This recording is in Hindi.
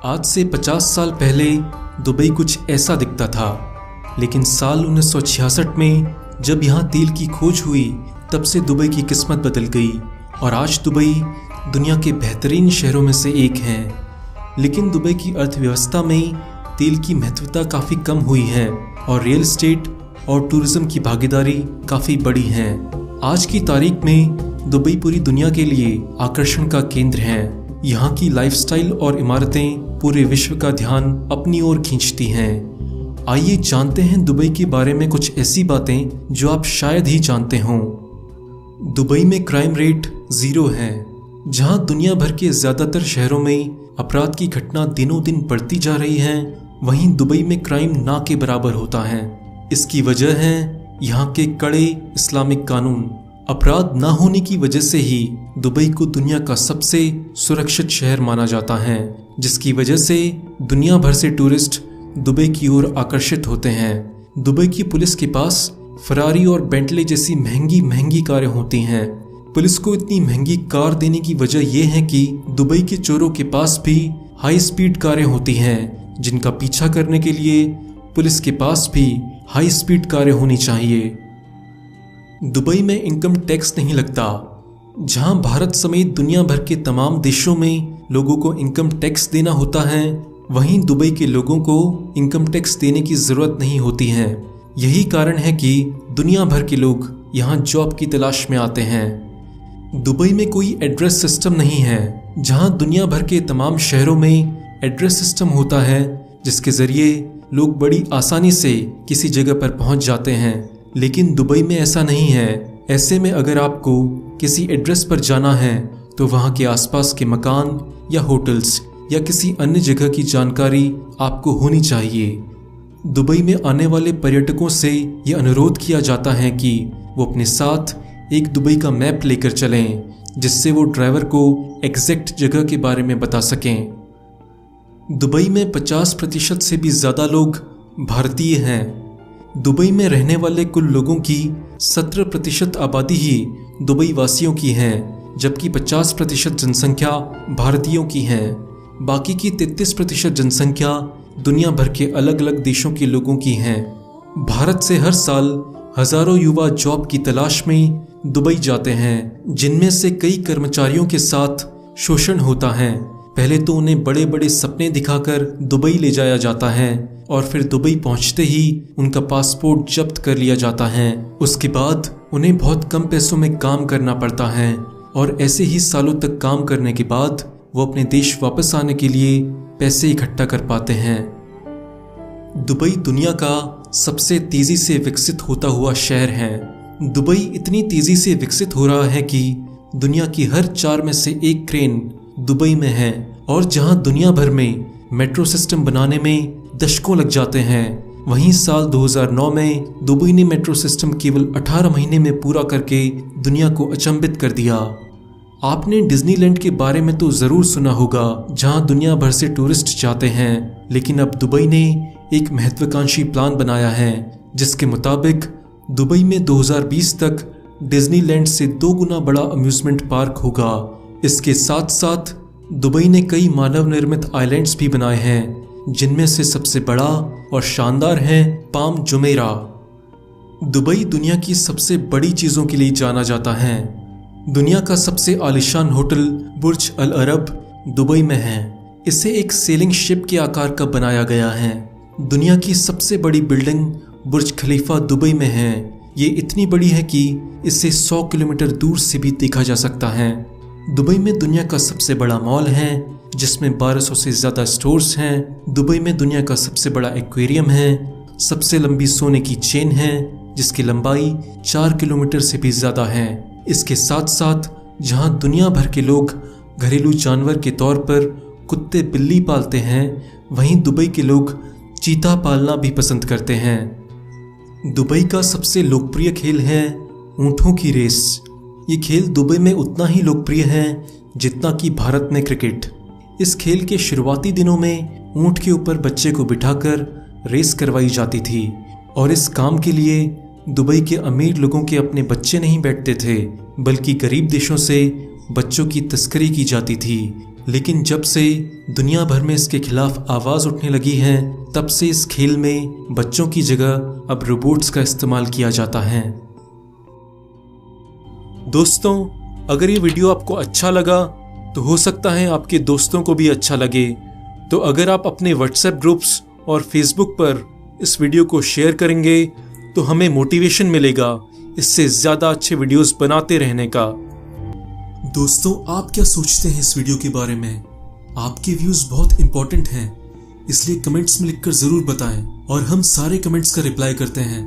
आज से 50 साल पहले दुबई कुछ ऐसा दिखता था, लेकिन साल 1966 में जब यहाँ तेल की खोज हुई तब से दुबई की किस्मत बदल गई और आज दुबई दुनिया के बेहतरीन शहरों में से एक है। लेकिन दुबई की अर्थव्यवस्था में तेल की महत्वता काफ़ी कम हुई है और रियल एस्टेट और टूरिज्म की भागीदारी काफ़ी बड़ी है। आज की तारीख में दुबई पूरी दुनिया के लिए आकर्षण का केंद्र है। यहाँ की लाइफस्टाइल और इमारतें पूरे विश्व का ध्यान अपनी ओर खींचती हैं। आइए जानते हैं दुबई के बारे में कुछ ऐसी बातें जो आप शायद ही जानते हों। दुबई में क्राइम रेट 0 है। जहाँ दुनिया भर के ज़्यादातर शहरों में अपराध की घटना दिनों दिन बढ़ती जा रही है, वहीं दुबई में क्राइम ना के बराबर होता है। इसकी वजह है यहाँ के कड़े इस्लामिक कानून। अपराध ना होने की वजह से ही दुबई को दुनिया का सबसे सुरक्षित शहर माना जाता है, जिसकी वजह से दुनिया भर से टूरिस्ट दुबई की ओर आकर्षित होते हैं। दुबई की पुलिस के पास फरारी और बेंटले जैसी महंगी महंगी कारें होती हैं। पुलिस को इतनी महंगी कार देने की वजह यह है कि दुबई के चोरों के पास भी हाई स्पीड कारें होती हैं, जिनका पीछा करने के लिए पुलिस के पास भी हाई स्पीड कारें होनी चाहिए। दुबई में इनकम टैक्स नहीं लगता। जहां भारत समेत दुनिया भर के तमाम देशों में लोगों को इनकम टैक्स देना होता है, वहीं दुबई के लोगों को इनकम टैक्स देने की जरूरत नहीं होती है। यही कारण है कि दुनिया भर के लोग यहां जॉब की तलाश में आते हैं। दुबई में कोई एड्रेस सिस्टम नहीं है। जहां दुनिया भर के तमाम शहरों में एड्रेस सिस्टम होता है, जिसके जरिए लोग बड़ी आसानी से किसी जगह पर पहुंच जाते हैं, लेकिन दुबई में ऐसा नहीं है। ऐसे में अगर आपको किसी एड्रेस पर जाना है तो वहां के आसपास के मकान या होटल्स या किसी अन्य जगह की जानकारी आपको होनी चाहिए। दुबई में आने वाले पर्यटकों से यह अनुरोध किया जाता है कि वो अपने साथ एक दुबई का मैप लेकर चलें, जिससे वो ड्राइवर को एग्जैक्ट जगह के बारे में बता सकें। दुबई में 50% से भी ज़्यादा लोग भारतीय हैं। दुबई में रहने वाले कुल लोगों की 17% आबादी ही दुबई वासियों की है, जबकि 50% जनसंख्या भारतीयों की है। बाकी की 33% जनसंख्या दुनिया भर के अलग अलग देशों के लोगों की है। भारत से हर साल हजारों युवा जॉब की तलाश में दुबई जाते हैं, जिनमें से कई कर्मचारियों के साथ शोषण होता है। पहले तो उन्हें बड़े बड़े सपने दिखाकर दुबई ले जाया जाता है और फिर दुबई पहुंचते ही उनका पासपोर्ट जब्त कर लिया जाता है। उसके बाद उन्हें बहुत कम पैसों में काम करना पड़ता है और ऐसे ही सालों तक काम करने के बाद वो अपने देश वापस आने के लिए पैसे इकट्ठा कर पाते हैं। दुबई दुनिया का सबसे तेजी से विकसित होता हुआ शहर है। दुबई इतनी तेजी से विकसित हो रहा है कि दुनिया की हर 4 में से 1 क्रेन दुबई में है, और जहां दुनिया भर में मेट्रो सिस्टम बनाने में दशकों लग जाते हैं, वहीं साल 2009 में दुबई ने मेट्रो सिस्टम केवल 18 महीने में पूरा करके दुनिया को अचंभित कर दिया। आपने डिज्नीलैंड के बारे में तो ज़रूर सुना होगा, जहां दुनिया भर से टूरिस्ट जाते हैं, लेकिन अब दुबई ने एक महत्वाकांक्षी प्लान बनाया है, जिसके मुताबिक दुबई में 2020 तक डिज्नीलैंड से 2 गुना बड़ा अम्यूजमेंट पार्क होगा। इसके साथ साथ दुबई ने कई मानव निर्मित आइलैंड्स भी बनाए हैं, जिनमें से सबसे बड़ा और शानदार है पाम जुमेरा। दुबई दुनिया की सबसे बड़ी चीज़ों के लिए जाना जाता है। दुनिया का सबसे आलीशान होटल बुर्ज अल अरब दुबई में है। इसे एक सेलिंग शिप के आकार का बनाया गया है। दुनिया की सबसे बड़ी बिल्डिंग बुर्ज खलीफा दुबई में है। ये इतनी बड़ी है कि इसे 100 किलोमीटर दूर से भी देखा जा सकता है। दुबई में दुनिया का सबसे बड़ा मॉल है, जिसमें 1200 से ज़्यादा स्टोर्स हैं। दुबई में दुनिया का सबसे बड़ा एक्वेरियम है। सबसे लंबी सोने की चेन है, जिसकी लंबाई 4 किलोमीटर से भी ज़्यादा है। इसके साथ साथ जहां दुनिया भर के लोग घरेलू जानवर के तौर पर कुत्ते बिल्ली पालते हैं, वहीं दुबई के लोग चीता पालना भी पसंद करते हैं। दुबई का सबसे लोकप्रिय खेल है ऊँटों की रेस। ये खेल दुबई में उतना ही लोकप्रिय है जितना कि भारत में क्रिकेट। इस खेल के शुरुआती दिनों में ऊँट के ऊपर बच्चे को बिठाकर रेस करवाई जाती थी, और इस काम के लिए दुबई के अमीर लोगों के अपने बच्चे नहीं बैठते थे, बल्कि गरीब देशों से बच्चों की तस्करी की जाती थी। लेकिन जब से दुनिया भर में इसके खिलाफ आवाज़ उठने लगी है, तब से इस खेल में बच्चों की जगह अब रोबोट्स का इस्तेमाल किया जाता है। दोस्तों, अगर ये वीडियो आपको अच्छा लगा तो हो सकता है आपके दोस्तों को भी अच्छा लगे। तो अगर आप अपने व्हाट्सएप ग्रुप्स और फेसबुक पर इस वीडियो को शेयर करेंगे तो हमें मोटिवेशन मिलेगा इससे ज़्यादा अच्छे वीडियोस बनाते रहने का। दोस्तों, आप क्या सोचते हैं इस वीडियो के बारे में? आपके व्यूज़ बहुत इंपॉर्टेंट हैं, इसलिए कमेंट्स में लिखकर ज़रूर बताएं और हम सारे कमेंट्स का रिप्लाई करते हैं।